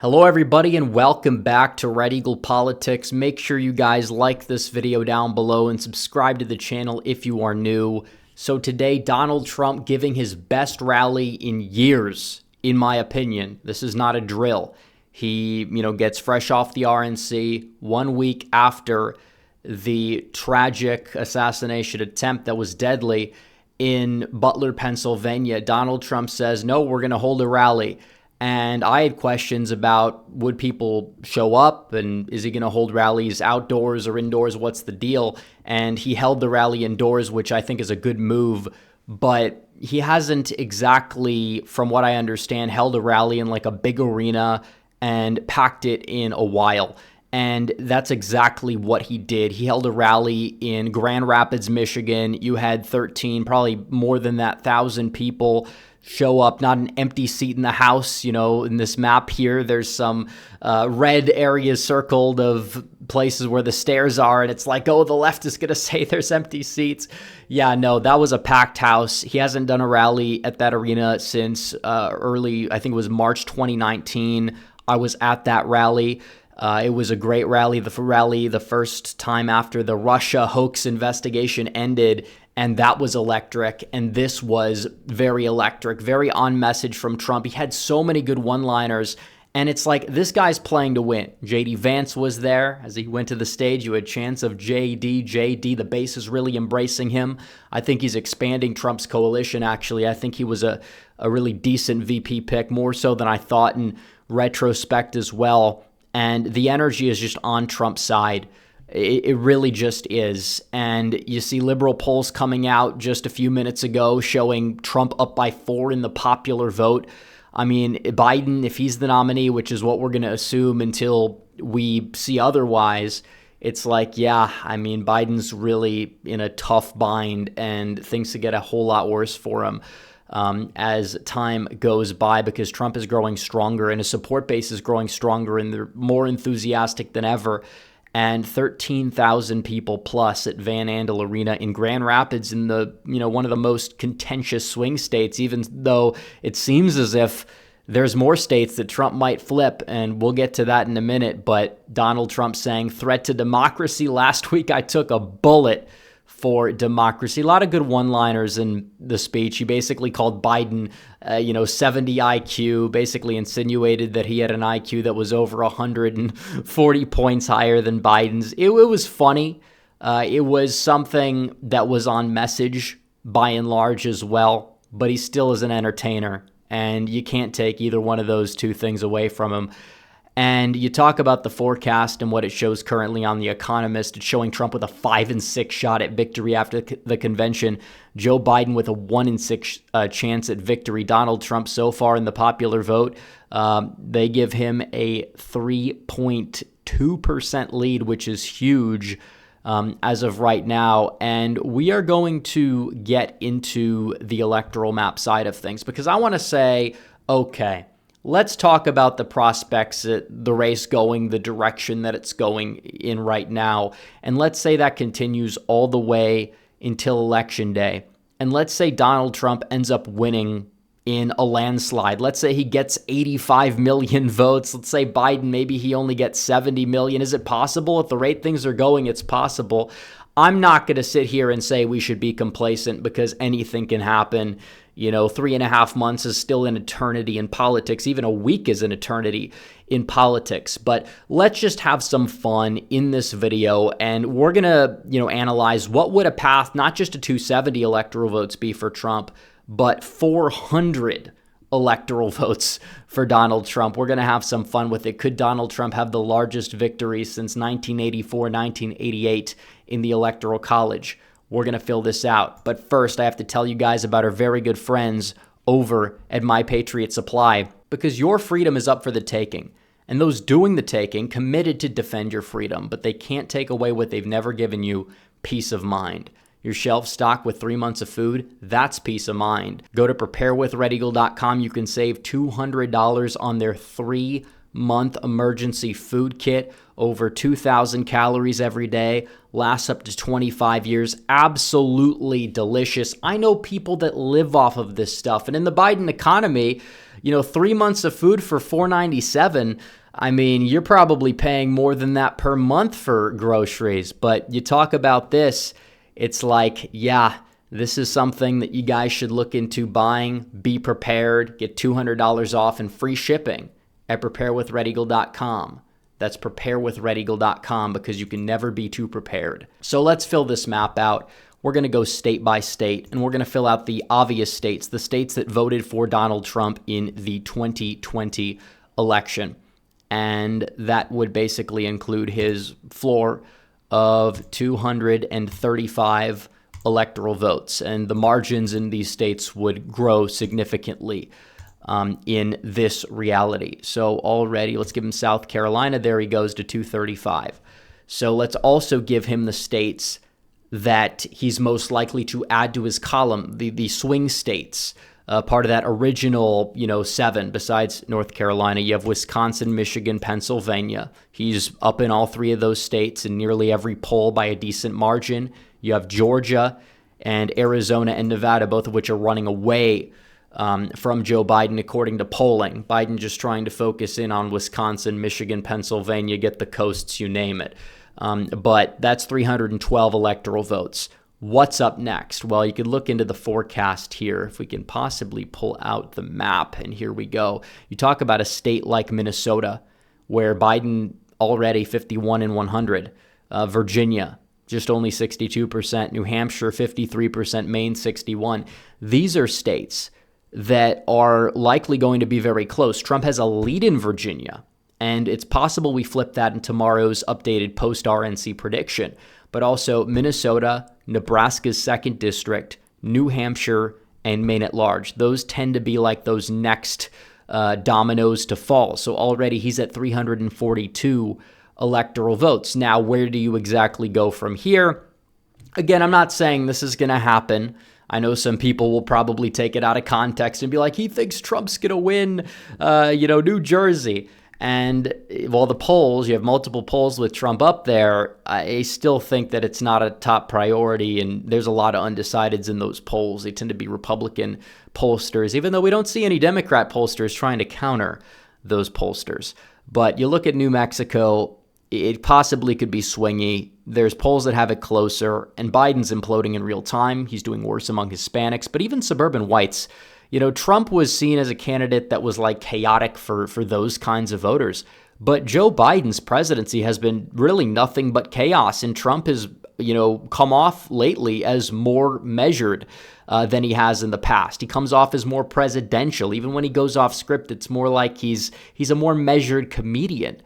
Hello everybody and welcome back to Red Eagle Politics. Make sure you guys like this video down below and subscribe to the channel if you are new. So today, Donald Trump giving his best rally in years, in my opinion. This is not a drill. He, gets fresh off the RNC 1 week after the tragic assassination attempt that was deadly in Butler, Pennsylvania. Donald Trump says, no, we're going to hold a rally. And I had questions about, would people show up, and is he going to hold rallies outdoors or indoors? What's the deal? And he held the rally indoors, which I think is a good move, but he hasn't exactly, from what I understand, held a rally in like a big arena and packed it in a while. And that's exactly what he did. He held a rally in Grand Rapids, Michigan. You had 13, probably more than that, 1,000 people show up, not an empty seat in the house. In this map here, there's some red areas circled of places where the stairs are, and it's like, oh, the left is going to say there's empty seats. Yeah, no, that was a packed house. He hasn't done a rally at that arena since early, I think it was March 2019. I was at that rally. It was a great rally, the first time after the Russia hoax investigation ended, and that was electric, and this was very electric, very on message from Trump. He had so many good one-liners, and it's like, this guy's playing to win. J.D. Vance was there. As he went to the stage, you had chants of JD. The base is really embracing him. I think he's expanding Trump's coalition, actually. I think he was a really decent VP pick, more so than I thought in retrospect as well. And the energy is just on Trump's side. It really just is. And you see liberal polls coming out just a few minutes ago showing Trump up by 4 in the popular vote. I mean, Biden, if he's the nominee, which is what we're going to assume until we see otherwise, it's like, yeah, I mean, Biden's really in a tough bind and things could get a whole lot worse for him as time goes by, because Trump is growing stronger and his support base is growing stronger and they're more enthusiastic than ever. And 13,000 people plus at Van Andel Arena in Grand Rapids, in the one of the most contentious swing states, even though it seems as if there's more states that Trump might flip, and we'll get to that in a minute. But Donald Trump saying threat to democracy. Last week I took a bullet for democracy. A lot of good one-liners in the speech. He basically called Biden, 70 IQ, basically insinuated that he had an IQ that was over 140 points higher than Biden's. It was funny. It was something that was on message by and large as well, but he still is an entertainer, and you can't take either one of those two things away from him. And you talk about the forecast and what it shows currently on The Economist. It's showing Trump with a 5 in 6 shot at victory after the convention. Joe Biden with a 1 in 6 chance at victory. Donald Trump so far in the popular vote, they give him a 3.2% lead, which is huge as of right now. And we are going to get into the electoral map side of things, because I want to say, okay, let's talk about the prospects, the race going the direction that it's going in right now. And let's say that continues all the way until Election Day. And let's say Donald Trump ends up winning in a landslide. Let's say he gets 85 million votes. Let's say Biden, maybe he only gets 70 million. Is it possible? At the rate things are going, it's possible. I'm not going to sit here and say we should be complacent, because anything can happen. 3.5 months is still an eternity in politics. Even a week is an eternity in politics. But let's just have some fun in this video, and we're going to, analyze what would a path, not just to 270 electoral votes be for Trump, but 400 electoral votes for Donald Trump. We're going to have some fun with it. Could Donald Trump have the largest victory since 1984, 1988 in the Electoral College? We're going to fill this out. But first, I have to tell you guys about our very good friends over at My Patriot Supply, because your freedom is up for the taking. And those doing the taking committed to defend your freedom, but they can't take away what they've never given you: peace of mind. Your shelf stocked with 3 months of food, that's peace of mind. Go to preparewithredeagle.com. You can save $200 on their 3-month emergency food kit. Over 2,000 calories every day, lasts up to 25 years, absolutely delicious. I know people that live off of this stuff, and in the Biden economy, 3 months of food for $4.97. I mean, you're probably paying more than that per month for groceries. But you talk about this, it's like, yeah, this is something that you guys should look into buying. Be prepared. Get $200 off and free shipping at preparewithredeagle.com. That's preparewithredeagle.com, because you can never be too prepared. So let's fill this map out. We're going to go state by state, and we're going to fill out the obvious states, the states that voted for Donald Trump in the 2020 election. And that would basically include his floor of 235 electoral votes. And the margins in these states would grow significantly in this reality. So already, let's give him South Carolina. There he goes to 235. So let's also give him the states that he's most likely to add to his column, the swing states, part of that original, 7. Besides North Carolina, you have Wisconsin, Michigan, Pennsylvania. He's up in all 3 of those states in nearly every poll by a decent margin. You have Georgia and Arizona and Nevada, both of which are running away from Joe Biden, according to polling. Biden just trying to focus in on Wisconsin, Michigan, Pennsylvania, get the coasts, you name it. But that's 312 electoral votes. What's up next? Well, you could look into the forecast here, if we can possibly pull out the map, and here we go. You talk about a state like Minnesota, where Biden already 51 in 100. Virginia, just only 62%. New Hampshire, 53%. Maine, 61%. These are states that are likely going to be very close. Trump has a lead in Virginia, and it's possible we flip that in tomorrow's updated post-RNC prediction. But also Minnesota, Nebraska's 2nd district, New Hampshire, and Maine at large. Those tend to be like those next dominoes to fall. So already he's at 342 electoral votes. Now, where do you exactly go from here? Again, I'm not saying this is going to happen. I know some people will probably take it out of context and be like, he thinks Trump's going to win, New Jersey. And while the polls, you have multiple polls with Trump up there, I still think that it's not a top priority, and there's a lot of undecideds in those polls. They tend to be Republican pollsters, even though we don't see any Democrat pollsters trying to counter those pollsters. But you look at New Mexico, it possibly could be swingy. There's polls that have it closer, and Biden's imploding in real time. He's doing worse among Hispanics, but even suburban whites. Trump was seen as a candidate that was like chaotic for those kinds of voters. But Joe Biden's presidency has been really nothing but chaos, and Trump has, come off lately as more measured than he has in the past. He comes off as more presidential. Even when he goes off script, it's more like he's a more measured comedian,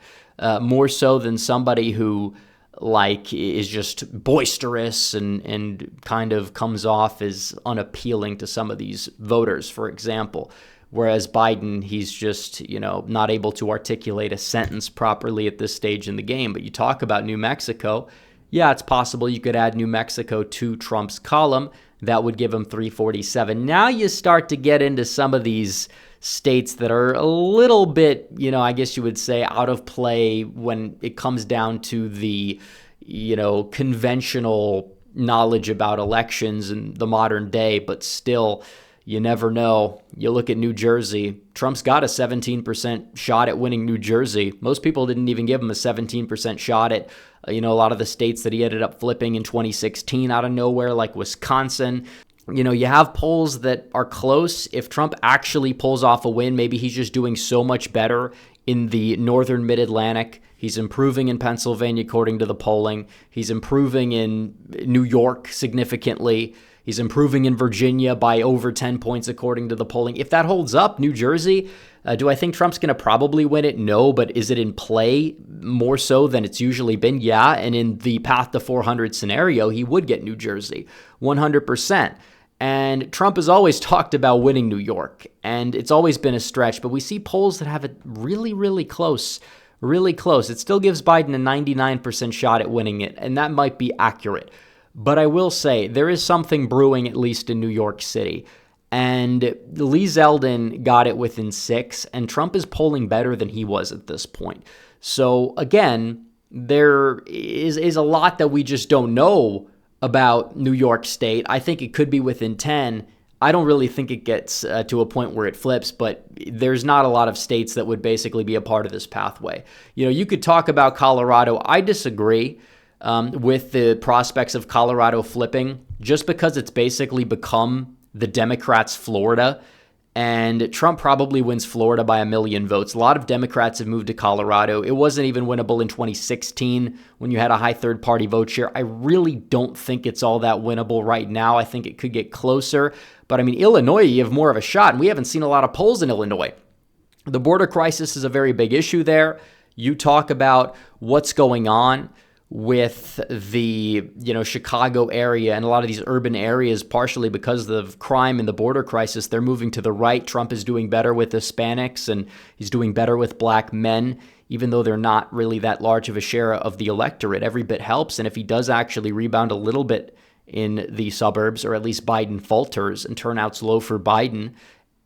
more so than somebody who is just boisterous and kind of comes off as unappealing to some of these voters, for example. Whereas Biden, he's just, not able to articulate a sentence properly at this stage in the game. But you talk about New Mexico. Yeah, it's possible you could add New Mexico to Trump's column. That would give him 347. Now you start to get into some of these states that are a little bit, I guess you would say, out of play when it comes down to the, conventional knowledge about elections in the modern day. But still, you never know. You look at New Jersey. Trump's got a 17% shot at winning New Jersey. Most people didn't even give him a 17% shot at, a lot of the states that he ended up flipping in 2016 out of nowhere, like Wisconsin. You have polls that are close. If Trump actually pulls off a win, maybe he's just doing so much better in the northern mid-Atlantic. He's improving in Pennsylvania, according to the polling. He's improving in New York significantly. He's improving in Virginia by over 10 points, according to the polling. If that holds up, New Jersey, do I think Trump's going to probably win it? No, but is it in play more so than it's usually been? Yeah, and in the path to 400 scenario, he would get New Jersey, 100%. And Trump has always talked about winning New York, and it's always been a stretch, but we see polls that have it really, really close, really close. It still gives Biden a 99% shot at winning it, and that might be accurate. But I will say there is something brewing, at least in New York City. And Lee Zeldin got it within 6, and Trump is polling better than he was at this point. So again, there is a lot that we just don't know about New York State. I think it could be within 10. I don't really think it gets to a point where it flips, but there's not a lot of states that would basically be a part of this pathway. You know, you could talk about Colorado. I disagree with the prospects of Colorado flipping, just because it's basically become the Democrats' Florida. And Trump probably wins Florida by 1 million votes. A lot of Democrats have moved to Colorado. It wasn't even winnable in 2016 when you had a high third-party vote share. I really don't think it's all that winnable right now. I think it could get closer. But, I mean, Illinois, you have more of a shot, and we haven't seen a lot of polls in Illinois. The border crisis is a very big issue there. You talk about what's going on with the, Chicago area and a lot of these urban areas, partially because of crime and the border crisis. They're moving to the right. Trump is doing better with Hispanics, and he's doing better with black men, even though they're not really that large of a share of the electorate. Every bit helps. And if he does actually rebound a little bit in the suburbs, or at least Biden falters and turnout's low for Biden,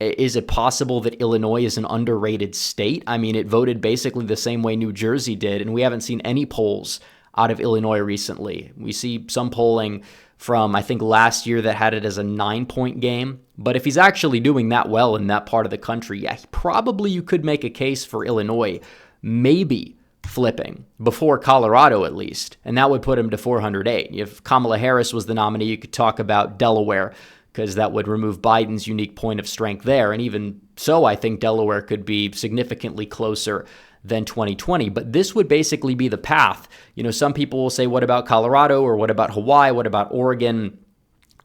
is it possible that Illinois is an underrated state? I mean, it voted basically the same way New Jersey did, and we haven't seen any polls out of Illinois recently. We see some polling from, I think, last year that had it as a 9-point game. But if he's actually doing that well in that part of the country, yeah, probably you could make a case for Illinois maybe flipping before Colorado at least, and that would put him to 408. If Kamala Harris was the nominee, you could talk about Delaware, because that would remove Biden's unique point of strength there. And even so, I think Delaware could be significantly closer than 2020. But this would basically be the path. Some people will say, what about Colorado, or what about Hawaii? What about Oregon?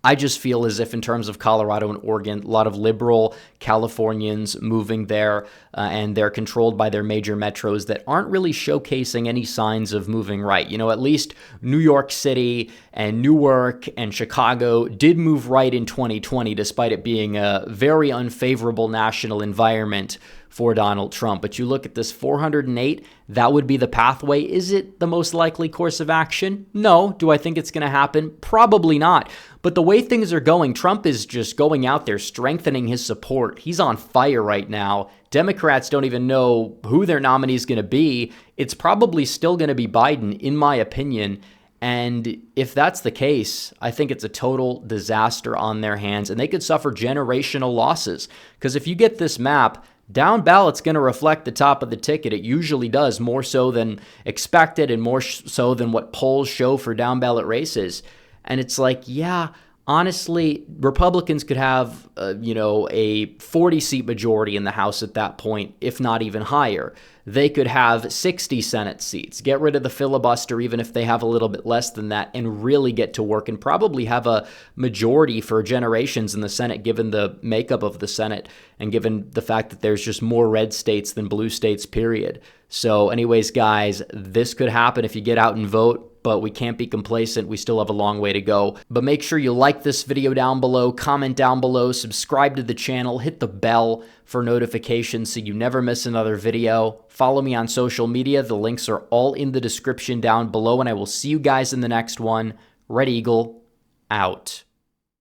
I just feel as if in terms of Colorado and Oregon, a lot of liberal Californians moving there, and they're controlled by their major metros that aren't really showcasing any signs of moving right. At least New York City and Newark and Chicago did move right in 2020, despite it being a very unfavorable national environment for Donald Trump. But you look at this 408, that would be the pathway. Is it the most likely course of action? No. Do I think it's going to happen? Probably not. But the way things are going, Trump is just going out there, strengthening his support. He's on fire right now. Democrats don't even know who their nominee is going to be. It's probably still going to be Biden, in my opinion. And if that's the case, I think it's a total disaster on their hands, and they could suffer generational losses. Because if you get this map, down ballot's going to reflect the top of the ticket. It usually does, more so than expected and more so than what polls show for down ballot races. And it's like, yeah, honestly, Republicans could have, a 40-seat majority in the House at that point, if not even higher. They could have 60 Senate seats, get rid of the filibuster, even if they have a little bit less than that, and really get to work and probably have a majority for generations in the Senate, given the makeup of the Senate and given the fact that there's just more red states than blue states, period. So anyways, guys, this could happen if you get out and vote. But we can't be complacent. We still have a long way to go. But make sure you like this video down below, comment down below, subscribe to the channel, hit the bell for notifications so you never miss another video. Follow me on social media. The links are all in the description down below, and I will see you guys in the next one. Red Eagle, out.